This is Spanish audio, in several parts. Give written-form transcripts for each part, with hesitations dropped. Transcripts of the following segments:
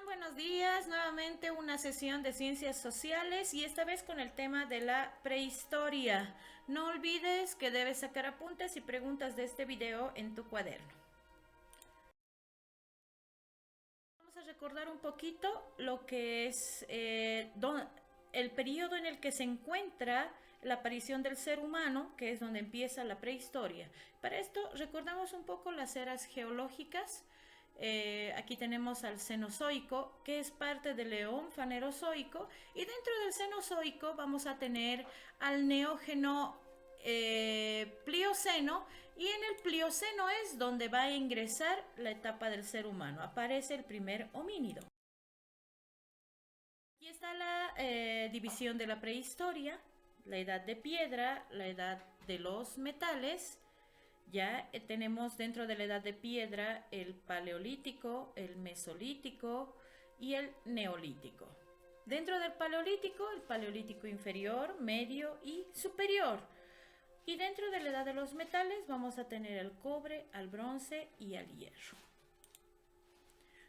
Buenos días, nuevamente una sesión de ciencias sociales y esta vez con el tema de la prehistoria. No olvides que debes sacar apuntes y preguntas de este video en tu cuaderno. Vamos a recordar un poquito lo que es el periodo en el que se encuentra la aparición del ser humano, que es donde empieza la prehistoria. Para esto recordamos un poco las eras geológicas. Aquí tenemos al Cenozoico, que es parte del Eón Fanerozoico, y dentro del Cenozoico vamos a tener al Neógeno Plioceno, y en el Plioceno es donde va a ingresar la etapa del ser humano. Aparece el primer homínido. Aquí está la división de la prehistoria, la edad de piedra, la edad de los metales. Ya tenemos dentro de la edad de piedra el paleolítico, el mesolítico y el neolítico. Dentro del paleolítico, el paleolítico inferior, medio y superior. Y dentro de la edad de los metales vamos a tener el cobre, al bronce y al hierro.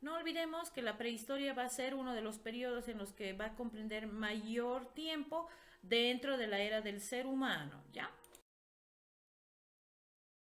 No olvidemos que la prehistoria va a ser uno de los periodos en los que va a comprender mayor tiempo dentro de la era del ser humano, ¿ya?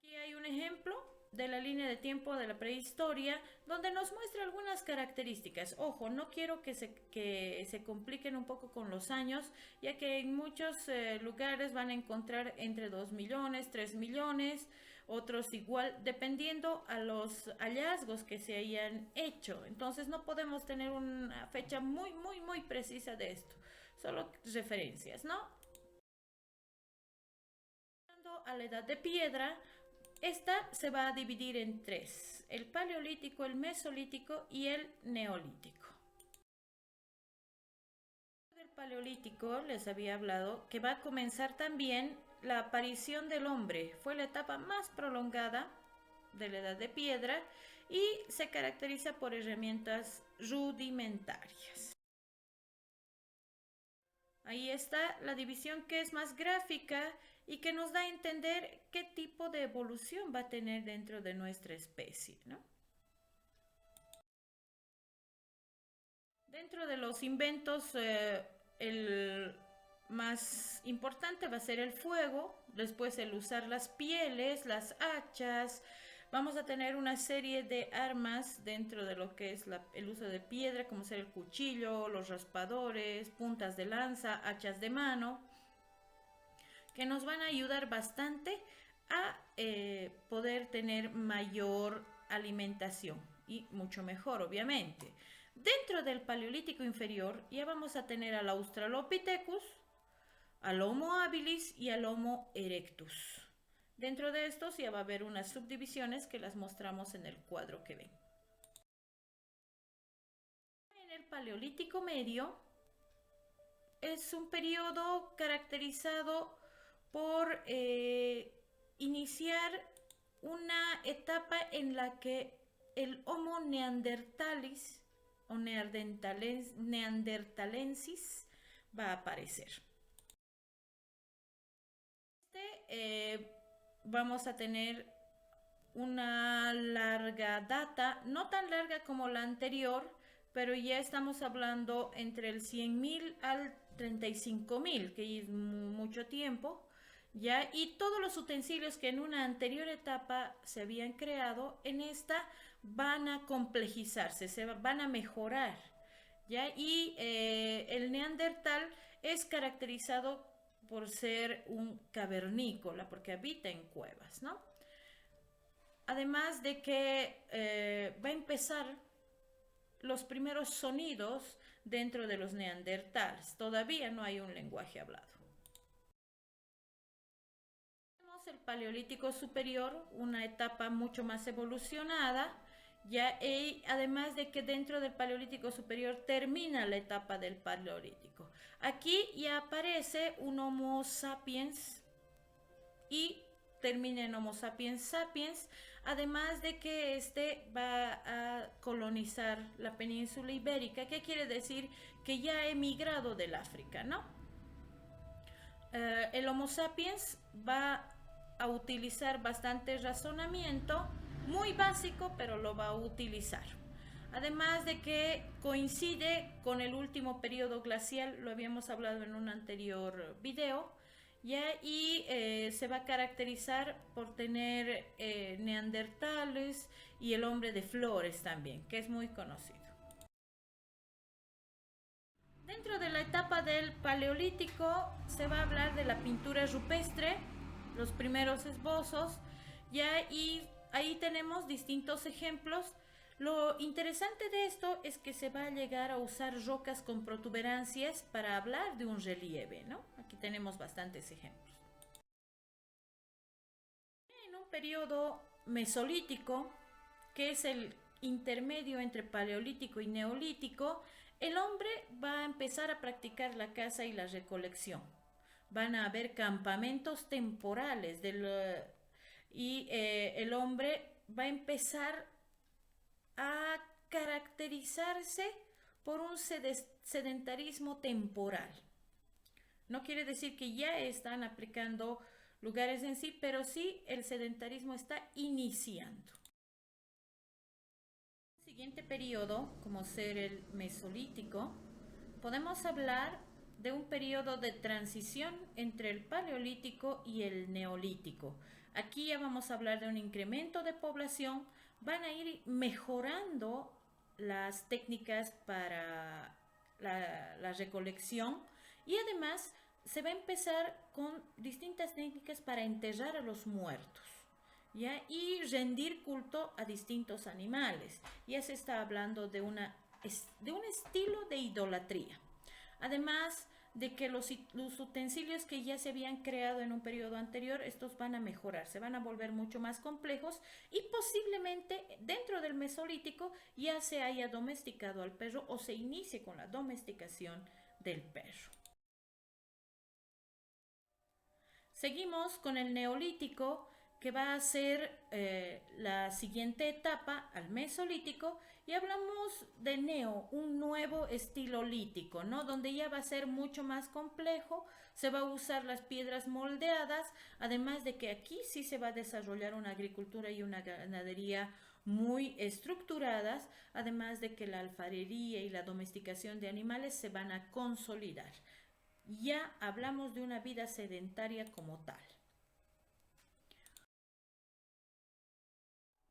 Aquí hay un ejemplo de la línea de tiempo de la prehistoria donde nos muestra algunas características. Ojo, no quiero que se compliquen un poco con los años, ya que en muchos lugares van a encontrar entre 2 millones, 3 millones, otros igual, dependiendo a los hallazgos que se hayan hecho. Entonces no podemos tener una fecha muy precisa de esto, solo referencias, ¿no? A la edad de piedra, esta se va a dividir en tres: el paleolítico, el mesolítico y el neolítico. Del paleolítico les había hablado que va a comenzar también la aparición del hombre. Fue la etapa más prolongada de la edad de piedra y se caracteriza por herramientas rudimentarias. Ahí está la división, que es más gráfica y que nos da a entender qué tipo de evolución va a tener dentro de nuestra especie, ¿no? Dentro de los inventos, el más importante va a ser el fuego, después el usar las pieles, las hachas. Vamos a tener una serie de armas dentro de lo que es el uso de piedra, como ser el cuchillo, los raspadores, puntas de lanza, hachas de mano, que nos van a ayudar bastante a poder tener mayor alimentación y mucho mejor, obviamente. Dentro del Paleolítico inferior ya vamos a tener al Australopithecus, al Homo habilis y al Homo erectus. Dentro de estos ya va a haber unas subdivisiones que las mostramos en el cuadro que ven. En el Paleolítico medio es un periodo caracterizado por iniciar una etapa en la que el Homo neanderthalis o neanderthalensis va a aparecer. Vamos a tener una larga data, no tan larga como la anterior, pero ya estamos hablando entre el 100.000 al 35.000, que es mucho tiempo, ¿ya? Y todos los utensilios que en una anterior etapa se habían creado, en esta van a complejizarse, van a mejorar, ¿ya? Y el neandertal es caracterizado por ser un cavernícola, porque habita en cuevas, ¿no? Además de que va a empezar los primeros sonidos dentro de los neandertales. Todavía no hay un lenguaje hablado. Tenemos el Paleolítico superior, una etapa mucho más evolucionada, ya, además de que dentro del Paleolítico superior termina la etapa del Paleolítico. Aquí ya aparece un Homo sapiens y termina en Homo sapiens sapiens, además de que este va a colonizar la península ibérica, que quiere decir que ya ha emigrado del África, ¿no? El Homo sapiens va a utilizar bastante razonamiento, muy básico, pero lo va a utilizar. Además de que coincide con el último periodo glacial, lo habíamos hablado en un anterior video, ¿ya? Y se va a caracterizar por tener neandertales y el hombre de Flores también, que es muy conocido. Dentro de la etapa del Paleolítico se va a hablar de la pintura rupestre, los primeros esbozos, ya, y ahí tenemos distintos ejemplos. Lo interesante de esto es que se va a llegar a usar rocas con protuberancias para hablar de un relieve, ¿no? Aquí tenemos bastantes ejemplos. En un periodo mesolítico, que es el intermedio entre paleolítico y neolítico, el hombre va a empezar a practicar la caza y la recolección. Van a haber campamentos temporales y el hombre va a empezar a caracterizarse por un sedentarismo temporal. No quiere decir que ya están aplicando lugares en sí, pero sí el sedentarismo está iniciando. El siguiente periodo, como ser el mesolítico, podemos hablar de un periodo de transición entre el paleolítico y el neolítico. Aquí ya vamos a hablar de un incremento de población, van a ir mejorando las técnicas para la recolección y además se va a empezar con distintas técnicas para enterrar a los muertos, ¿ya? Y rendir culto a distintos animales. Ya se está hablando de un estilo de idolatría. Además de que los utensilios que ya se habían creado en un periodo anterior, estos van a mejorar, se van a volver mucho más complejos y posiblemente dentro del Mesolítico ya se haya domesticado al perro o se inicie con la domesticación del perro. Seguimos con el Neolítico, que va a ser la siguiente etapa al Mesolítico, y hablamos de neo, un nuevo estilo lítico, ¿no? Donde ya va a ser mucho más complejo, se va a usar las piedras moldeadas, además de que aquí sí se va a desarrollar una agricultura y una ganadería muy estructuradas, además de que la alfarería y la domesticación de animales se van a consolidar. Ya hablamos de una vida sedentaria como tal.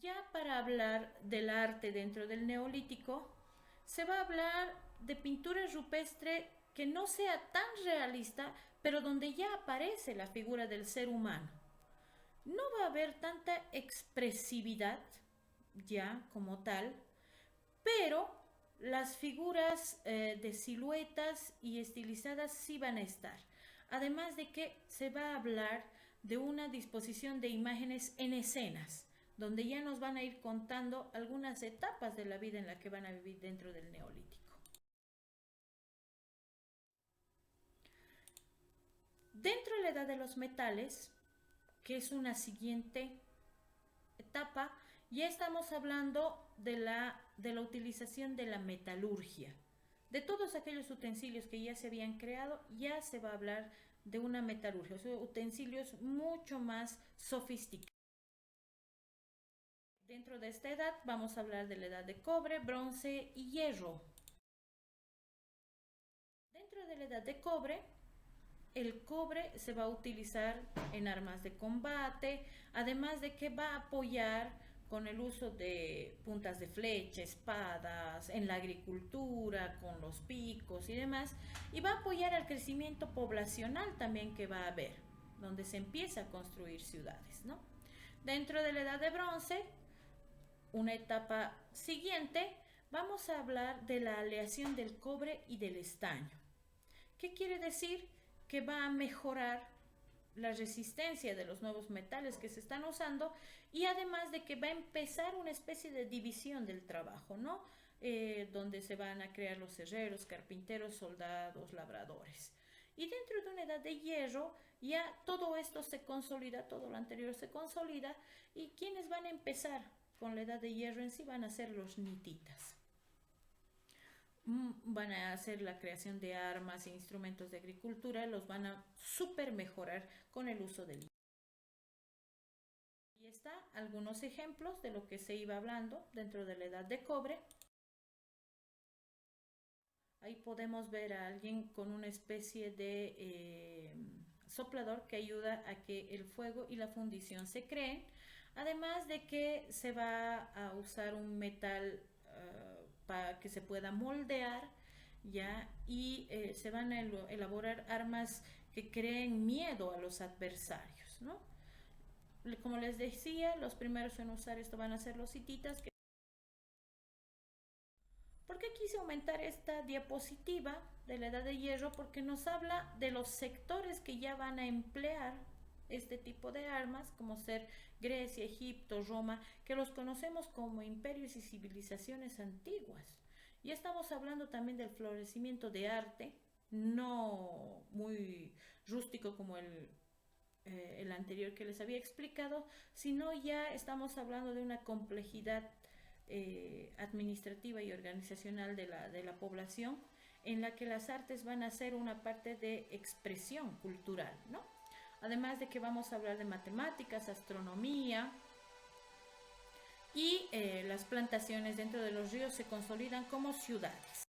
Ya para hablar del arte dentro del Neolítico, se va a hablar de pintura rupestre que no sea tan realista, pero donde ya aparece la figura del ser humano. No va a haber tanta expresividad ya como tal, pero las figuras de siluetas y estilizadas sí van a estar. Además de que se va a hablar de una disposición de imágenes en escenas, donde ya nos van a ir contando algunas etapas de la vida en la que van a vivir dentro del Neolítico. Dentro de la edad de los metales, que es una siguiente etapa, ya estamos hablando de la utilización de la metalurgia. De todos aquellos utensilios que ya se habían creado, ya se va a hablar de una metalurgia, o sea, utensilios mucho más sofisticados. Dentro de esta edad vamos a hablar de la edad de cobre, bronce y hierro. Dentro de la edad de cobre, el cobre se va a utilizar en armas de combate, además de que va a apoyar con el uso de puntas de flecha, espadas, en la agricultura, con los picos y demás, y va a apoyar al crecimiento poblacional también que va a haber, donde se empieza a construir ciudades, ¿no? Dentro de la edad de bronce, una etapa siguiente, vamos a hablar de la aleación del cobre y del estaño. ¿Qué quiere decir? Que va a mejorar la resistencia de los nuevos metales que se están usando y además de que va a empezar una especie de división del trabajo, ¿no? Donde se van a crear los herreros, carpinteros, soldados, labradores. Y dentro de una edad de hierro ya todo esto se consolida, todo lo anterior se consolida y quienes van a empezar con la edad de hierro en sí van a ser los nititas. Van a hacer la creación de armas e instrumentos de agricultura, los van a super mejorar con el uso del. Y está algunos ejemplos de lo que se iba hablando dentro de la edad de cobre. Ahí podemos ver a alguien con una especie de soplador que ayuda a que el fuego y la fundición se creen. Además de que se va a usar un metal para que se pueda moldear, ya, y se van a elaborar armas que creen miedo a los adversarios, ¿no? Como les decía, los primeros en usar esto van a ser los hititas. ¿Por qué quise aumentar esta diapositiva de la Edad de Hierro? Porque nos habla de los sectores que ya van a emplear este tipo de armas, como ser Grecia, Egipto, Roma, que los conocemos como imperios y civilizaciones antiguas. Y estamos hablando también del florecimiento de arte, no muy rústico como el anterior que les había explicado, sino ya estamos hablando de una complejidad administrativa y organizacional de la población, en la que las artes van a ser una parte de expresión cultural, ¿no? Además de que vamos a hablar de matemáticas, astronomía, y las plantaciones dentro de los ríos se consolidan como ciudades.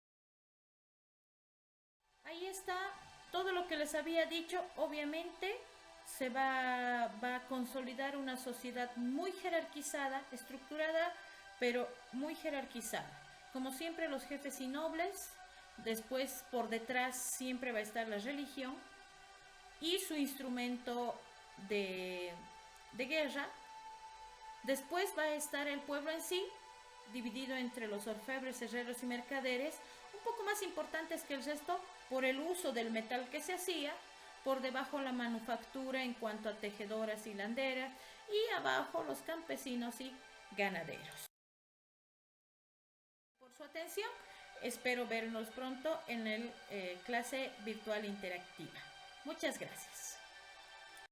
Ahí está todo lo que les había dicho. Obviamente va a consolidar una sociedad muy jerarquizada, estructurada, pero muy jerarquizada. Como siempre, los jefes y nobles, después por detrás siempre va a estar la religión y su instrumento de, de guerra. Después va a estar el pueblo en sí, dividido entre los orfebres, herreros y mercaderes, un poco más importantes que el resto por el uso del metal que se hacía. Por debajo la manufactura en cuanto a tejedoras y hilanderas, y abajo los campesinos y ganaderos. Por su atención, espero vernos pronto en el clase virtual interactiva. Muchas gracias.